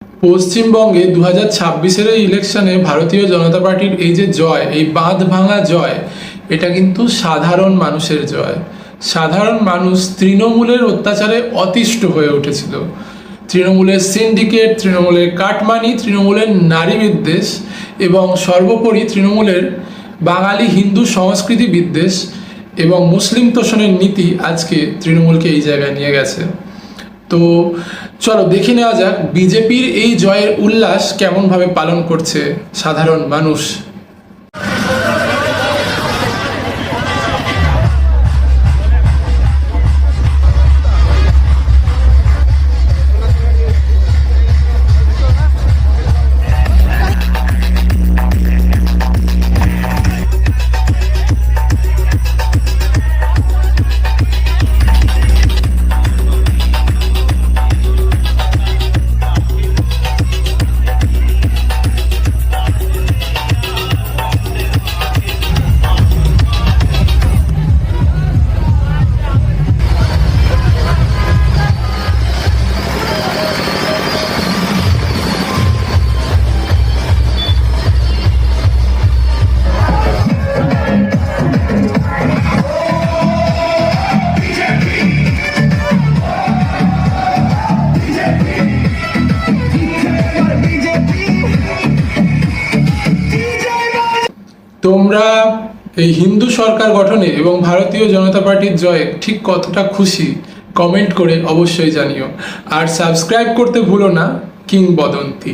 পশ্চিমবঙ্গে 2026-এর এই ইলেকশনে ভারতীয় জনতা পার্টির এই যে জয়, এই বাঁধ ভাঙা জয়, এটা কিন্তু সাধারণ মানুষের জয়। সাধারণ মানুষ তৃণমূলের অত্যাচারে অতিষ্ঠ হয়ে উঠেছিল। তৃণমূলের সিন্ডিকেট, তৃণমূলের কাটমানি, তৃণমূলের নারী বিদ্বেষ এবং সর্বোপরি তৃণমূলের বাঙালি হিন্দু সংস্কৃতি বিদ্বেষ এবং মুসলিম তোষণের নীতি আজকে তৃণমূলকে এই জায়গায় নিয়ে গেছে। তো চলো দেখে নেওয়া যাক বিজেপির এই জয়ের উল্লাস কেমনভাবে পালন করছে সাধারণ মানুষ। তোমরা এই হিন্দু সরকার গঠনে এবং ভারতীয় জনতা পার্টির জয়ে ঠিক কতটা খুশি কমেন্ট করে অবশ্যই জানিও। আর সাবস্ক্রাইব করতে ভুলো না কিংবদন্তি।